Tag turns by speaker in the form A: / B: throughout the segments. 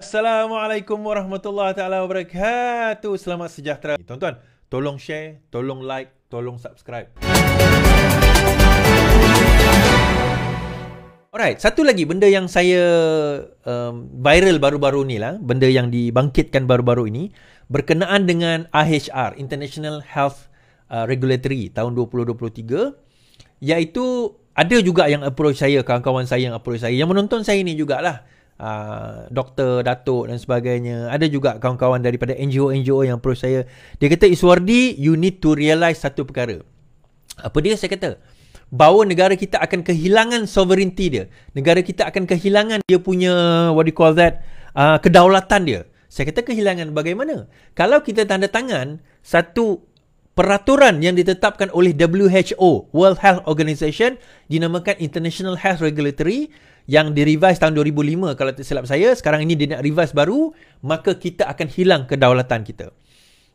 A: Assalamualaikum warahmatullahi taala wabarakatuh. Selamat sejahtera. Tuan-tuan, tolong share, tolong like, tolong subscribe. Alright, satu lagi benda yang saya viral baru-baru ni lah, benda yang dibangkitkan baru-baru ini berkenaan dengan IHR, International Health Regulatory tahun 2023, iaitu ada juga yang approach saya, kawan-kawan saya yang approach saya, yang menonton saya ni jugalah, doktor, datuk dan sebagainya. Ada juga kawan-kawan daripada NGO yang approach saya. Dia kata, Iswardi, you need to realise satu perkara. Apa dia? Saya kata, bahawa negara kita akan kehilangan sovereignty dia. Negara kita akan kehilangan dia punya, what do you call that, kedaulatan dia. Saya kata kehilangan bagaimana? Kalau kita tanda tangan satu peraturan yang ditetapkan oleh WHO, World Health Organization, dinamakan International Health Regulatory, yang direvise tahun 2005 kalau tak silap saya. Sekarang ini dia nak revise baru, maka kita akan hilang kedaulatan kita.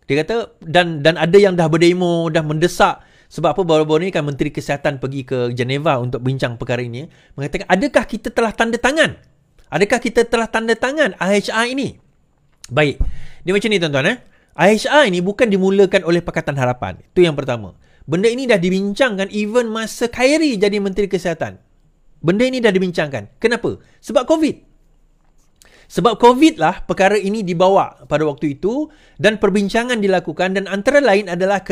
A: Dia kata, dan ada yang dah berdemo, dah mendesak. Sebab apa, baru-baru ni kan Menteri Kesihatan pergi ke Geneva untuk bincang perkara ini, mengatakan, adakah kita telah tanda tangan? Adakah kita telah tanda tangan IHR ini? Baik, dia macam ni tuan-tuan. IHR ini bukan dimulakan oleh Pakatan Harapan. Itu yang pertama. Benda ini dah dibincangkan even masa Khairi jadi Menteri Kesihatan. Benda ini dah dibincangkan. Kenapa? Sebab COVID. Sebab COVID lah perkara ini dibawa pada waktu itu dan perbincangan dilakukan, dan antara lain adalah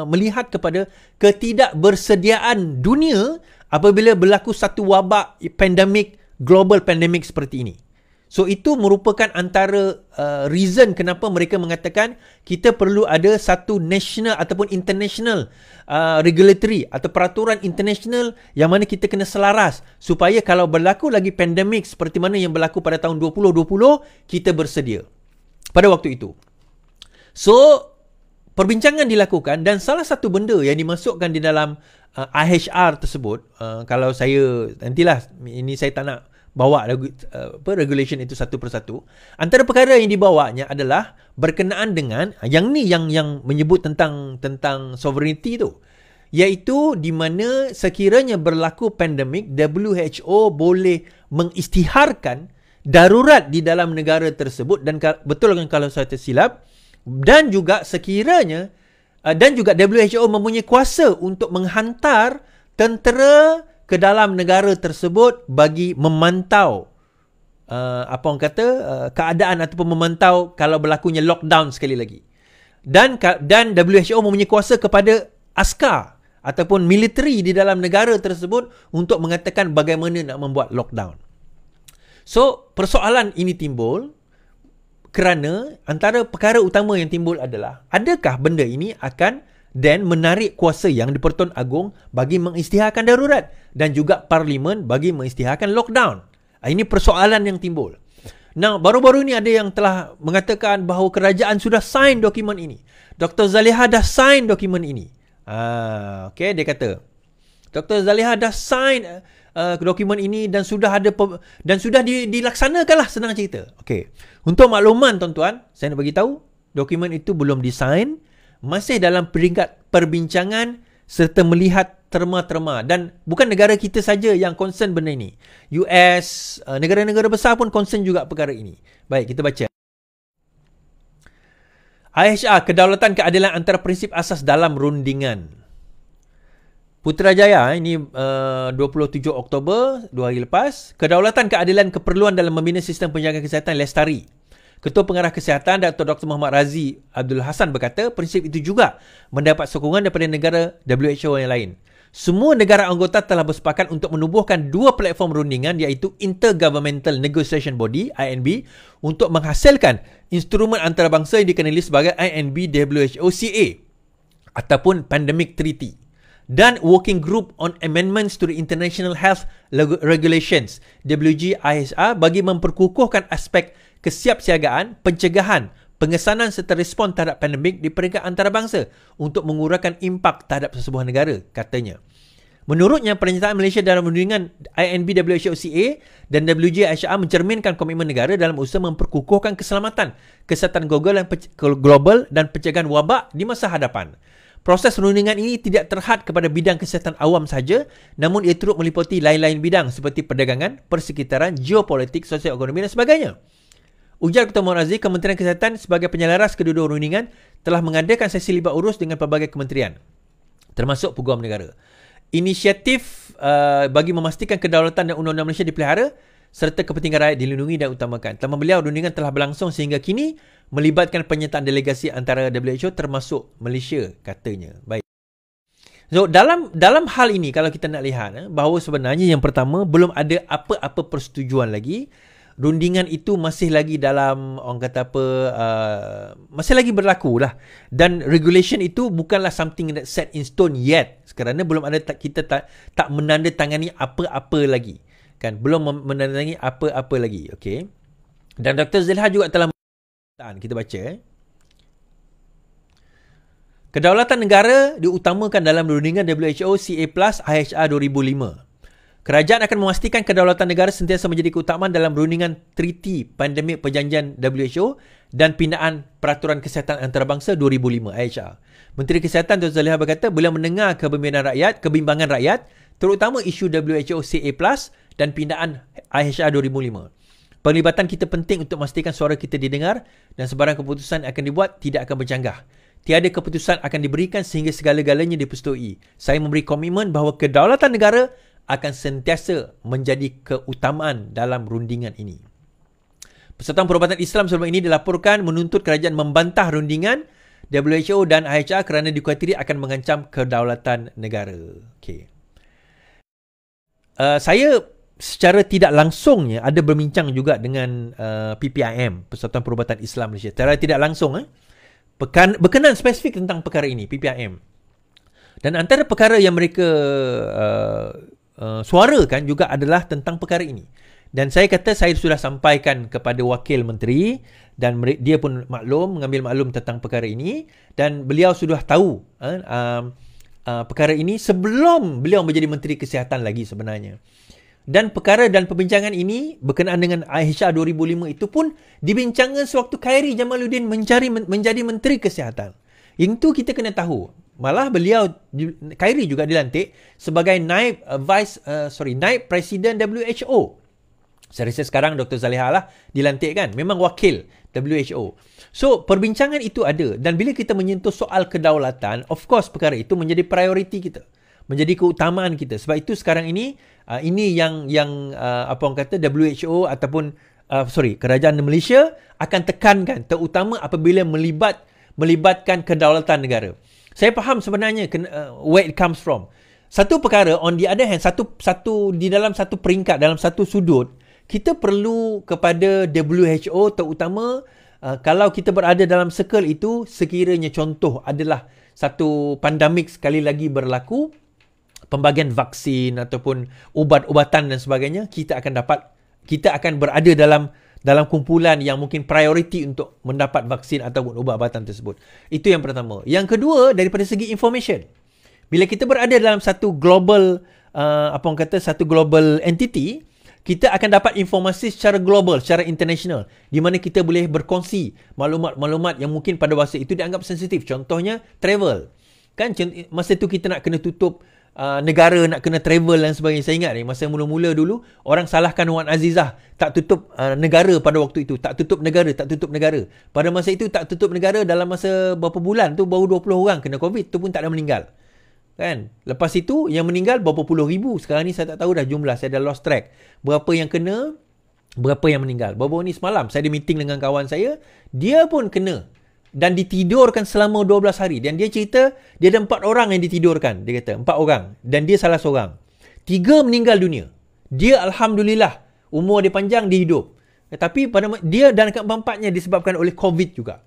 A: melihat kepada ketidakbersediaan dunia apabila berlaku satu wabak pandemik, global pandemik seperti ini. So itu merupakan antara reason kenapa mereka mengatakan kita perlu ada satu national ataupun international regulatory atau peraturan international yang mana kita kena selaras supaya kalau berlaku lagi pandemik seperti mana yang berlaku pada tahun 2020, kita bersedia pada waktu itu. So perbincangan dilakukan dan salah satu benda yang dimasukkan di dalam IHR tersebut, kalau saya nantilah, ini saya tak nak bawa regulation itu satu persatu. Antara perkara yang dibawanya adalah berkenaan dengan yang menyebut tentang sovereignty tu, iaitu di mana sekiranya berlaku pandemik, WHO boleh mengisytiharkan darurat di dalam negara tersebut, dan betul kan kalau saya tersilap, dan juga sekiranya dan juga WHO mempunyai kuasa untuk menghantar tentera ke dalam negara tersebut bagi memantau keadaan ataupun memantau kalau berlakunya lockdown sekali lagi. Dan WHO mempunyai kuasa kepada askar ataupun militeri di dalam negara tersebut untuk mengatakan bagaimana nak membuat lockdown. So persoalan ini timbul kerana antara perkara utama yang timbul adalah, adakah benda ini akan dan menarik kuasa yang di-Pertuan Agong bagi mengisytiharkan darurat dan juga Parlimen bagi mengisytiharkan lockdown. Ini persoalan yang timbul. Nah, baru-baru ini ada yang telah mengatakan bahawa kerajaan sudah sign dokumen ini. Dr. Zaliha dah sign dokumen ini. Okey, dia kata Dr. Zaliha dah sign dokumen ini dan sudah dilaksanakanlah, senang cerita. Okey. Untuk makluman tuan-tuan, saya nak bagi tahu, dokumen itu belum disign, masih dalam peringkat perbincangan serta melihat terma-terma, dan bukan negara kita saja yang concern benda ini. US, negara-negara besar pun concern juga perkara ini. Baik, kita baca. IHR, kedaulatan keadilan antara prinsip asas dalam rundingan. Putrajaya, ini 27 Oktober, 2 hari lepas. Kedaulatan keadilan keperluan dalam membina sistem penjagaan kesihatan lestari. Ketua Pengarah Kesihatan Dr. Muhammad Razi Abdul Hassan berkata, prinsip itu juga mendapat sokongan daripada negara WHO yang lain. Semua negara anggota telah bersepakat untuk menubuhkan dua platform rundingan, iaitu Intergovernmental Negotiation Body (INB) untuk menghasilkan instrumen antarabangsa yang dikenali sebagai INB WHO CA ataupun Pandemic Treaty, dan Working Group on Amendments to the International Health Regulations WGIHR bagi memperkukuhkan aspek kesiapsiagaan, pencegahan, pengesanan serta respon terhadap pandemik di peringkat antarabangsa untuk mengurangkan impak terhadap sesebuah negara, katanya. Menurutnya, penyertaan Malaysia dalam rundingan INB WHO CA dan WGIHR mencerminkan komitmen negara dalam usaha memperkukuhkan keselamatan, kesihatan global dan pencegahan wabak di masa hadapan. Proses rundingan ini tidak terhad kepada bidang kesihatan awam sahaja, namun ia turut meliputi lain-lain bidang seperti perdagangan, persekitaran, geopolitik, sosial ekonomi dan sebagainya. Ujar Ketua Muhammad Aziz, Kementerian Kesihatan sebagai penyelaras kedua-dua rundingan telah mengadakan sesi libat urus dengan pelbagai kementerian, termasuk peguam negara. Inisiatif bagi memastikan kedaulatan dan undang-undang Malaysia dipelihara serta kepentingan rakyat dilindungi dan utamakan. Tema beliau, rundingan telah berlangsung sehingga kini melibatkan penyertaan delegasi antara WHO termasuk Malaysia, katanya. Baik. So, dalam hal ini kalau kita nak lihat bahawa sebenarnya yang pertama belum ada apa-apa persetujuan lagi. Rundingan itu masih lagi dalam, orang kata apa, masih lagi berlaku lah. Dan regulation itu bukanlah something that set in stone yet. Kerana belum ada, kita tak menandatangani apa-apa lagi. Kan, belum menandatangani apa-apa lagi. Okay. Dan Dr. Zilha juga telah kita baca. Kedaulatan negara diutamakan dalam rundingan WHO CA+ IHR 2005. Kerajaan akan memastikan kedaulatan negara sentiasa menjadi keutamaan dalam rundingan Treaty Pandemik Perjanjian WHO dan Pindaan Peraturan Kesihatan Antarabangsa 2005 IHR. Menteri Kesihatan Dr. Zaliha berkata beliau mendengar kebimbangan rakyat terutama isu WHO CA+ dan pindaan IHR 2005. Penglibatan kita penting untuk memastikan suara kita didengar dan sebarang keputusan akan dibuat tidak akan bercanggah. Tiada keputusan akan diberikan sehingga segala-galanya dipersetujui. Saya memberi komitmen bahawa kedaulatan negara akan sentiasa menjadi keutamaan dalam rundingan ini. Persatuan Perubatan Islam sebelum ini dilaporkan menuntut kerajaan membantah rundingan WHO dan IHR kerana dikhuatiri akan mengancam kedaulatan negara. Okay. Saya secara tidak langsungnya ada berbincang juga dengan PPIM, Persatuan Perubatan Islam Malaysia. Secara tidak langsung berkenaan spesifik tentang perkara ini, PPIM. Dan antara perkara yang mereka suarakan juga adalah tentang perkara ini. Dan saya kata saya sudah sampaikan kepada wakil menteri dan dia pun mengambil maklum tentang perkara ini dan beliau sudah tahu perkara ini sebelum beliau menjadi Menteri Kesihatan lagi sebenarnya. Dan perkara dan perbincangan ini berkenaan dengan IHR 2005 itu pun dibincangkan sewaktu Khairy Jamaluddin menjadi Menteri Kesihatan. Itu kita kena tahu. Malah beliau, Khairy juga dilantik sebagai naib Presiden WHO. Saya rasa sekarang Dr. Zaliha lah dilantik kan. Memang wakil WHO. So, perbincangan itu ada. Dan bila kita menyentuh soal kedaulatan, of course perkara itu menjadi prioriti kita. Menjadi keutamaan kita. Sebab itu sekarang ini, ini yang apa orang kata WHO ataupun, kerajaan Malaysia akan tekankan. Terutama apabila melibatkan kedaulatan negara. Saya faham sebenarnya where it comes from. Satu perkara, on the other hand, di dalam satu peringkat, dalam satu sudut, kita perlu kepada WHO terutama kalau kita berada dalam circle itu, sekiranya contoh adalah satu pandemik sekali lagi berlaku, pembagian vaksin ataupun ubat-ubatan dan sebagainya, kita akan berada dalam kumpulan yang mungkin prioriti untuk mendapat vaksin ataupun ubat-ubatan tersebut. Itu yang pertama. Yang kedua, daripada segi information. Bila kita berada dalam satu global, satu global entity, kita akan dapat informasi secara global, secara international, di mana kita boleh berkongsi maklumat-maklumat yang mungkin pada masa itu dianggap sensitif. Contohnya, travel. Kan masa itu kita nak kena tutup negara, nak kena travel dan sebagainya. Saya ingat masa mula-mula dulu orang salahkan Wan Azizah tak tutup negara pada waktu itu, tak tutup negara. Pada masa itu tak tutup negara, dalam masa berapa bulan tu baru 20 orang kena COVID, tu pun tak ada meninggal. Kan? Lepas itu yang meninggal berapa puluh ribu. Sekarang ni saya tak tahu dah jumlah, saya dah lost track. Berapa yang kena, berapa yang meninggal. Baru-baru ni semalam saya ada meeting dengan kawan saya, dia pun kena dan ditidurkan selama 12 hari. Dan dia cerita, dia ada 4 orang yang ditidurkan. Dia kata, 4 orang. Dan dia salah seorang. 3 meninggal dunia. Dia Alhamdulillah, umur dia panjang, dia hidup. Tapi pada dia dan keempat-empatnya disebabkan oleh COVID juga.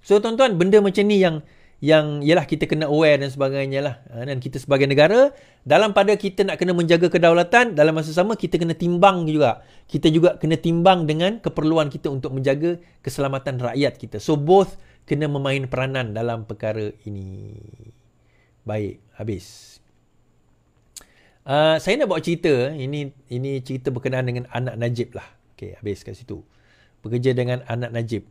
A: So tuan-tuan, benda macam ni yang yalah kita kena aware dan sebagainya lah. Dan kita sebagai negara, dalam pada kita nak kena menjaga kedaulatan, dalam masa sama kita kena timbang juga. Kita juga kena timbang dengan keperluan kita untuk menjaga keselamatan rakyat kita. So both kena memain peranan dalam perkara ini. Baik, habis. Saya nak bawa cerita. Ini cerita berkenaan dengan anak Najib lah. Okey, habis kat situ. Bekerja dengan anak Najib.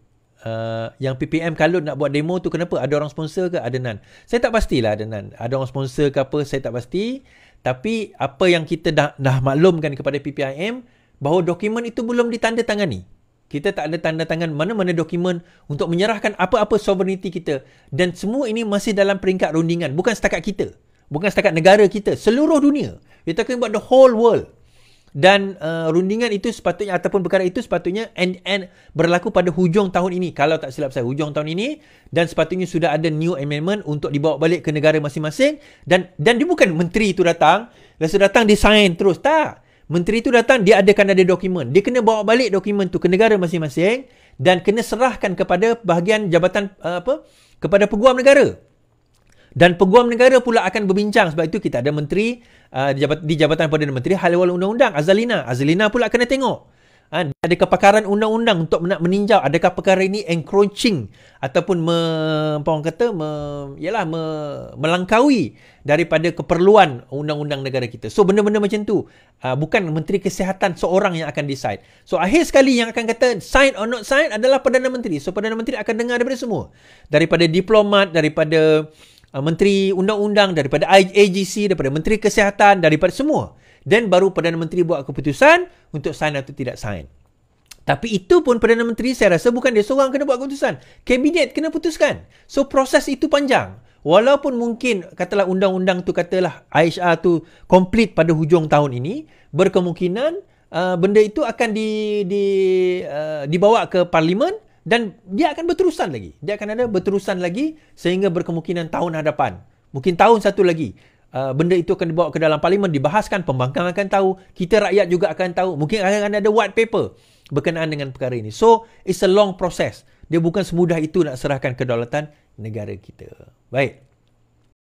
A: Yang PPM kalau nak buat demo tu kenapa? Ada orang sponsor ke? Ada nan? Saya tak pastilah ada nan. Ada orang sponsor ke apa? Saya tak pasti. Tapi apa yang kita dah maklumkan kepada PPIM, bahawa dokumen itu belum ditandatangani. Kita tak ada tanda tangan mana-mana dokumen untuk menyerahkan apa-apa sovereignty kita. Dan semua ini masih dalam peringkat rundingan. Bukan setakat kita. Bukan setakat negara kita. Seluruh dunia. We're talking about the whole world. Dan rundingan itu sepatutnya, ataupun perkara itu sepatutnya berlaku pada hujung tahun ini. Kalau tak silap saya, hujung tahun ini. Dan sepatutnya sudah ada new amendment untuk dibawa balik ke negara masing-masing. Dan dia bukan menteri itu datang. Lepas datang dia sign terus. Tak. Menteri itu datang, dia ada dokumen. Dia kena bawa balik dokumen tu ke negara masing-masing dan kena serahkan kepada bahagian jabatan kepada peguam negara. Dan peguam negara pula akan berbincang. Sebab itu kita ada menteri di Jabatan Perdana Menteri Hal Ehwal Undang-Undang, Azalina pula kena tengok. Ada kepakaran undang-undang untuk nak meninjau adakah perkara ini encroaching ataupun melangkaui daripada keperluan undang-undang negara kita. So benda-benda macam tu bukan Menteri Kesihatan seorang yang akan decide. So akhir sekali yang akan kata sign or not sign adalah Perdana Menteri. So Perdana Menteri akan dengar daripada semua. Daripada diplomat, daripada Menteri Undang-Undang, daripada AGC, daripada Menteri Kesihatan, daripada semua. Dan baru Perdana Menteri buat keputusan untuk sign atau tidak sign. Tapi itu pun Perdana Menteri saya rasa bukan dia seorang kena buat keputusan. Kabinet kena putuskan. So proses itu panjang. Walaupun mungkin katalah undang-undang tu katalah IHR tu complete pada hujung tahun ini, berkemungkinan benda itu akan dibawa ke Parlimen dan dia akan berterusan lagi. Dia akan ada berterusan lagi sehingga berkemungkinan tahun hadapan. Mungkin tahun satu lagi. Benda itu akan dibawa ke dalam Parlimen, dibahaskan, pembangkang akan tahu, kita rakyat juga akan tahu, mungkin akan ada white paper berkenaan dengan perkara ini. So, it's a long process. Dia bukan semudah itu nak serahkan kedaulatan negara kita. Baik.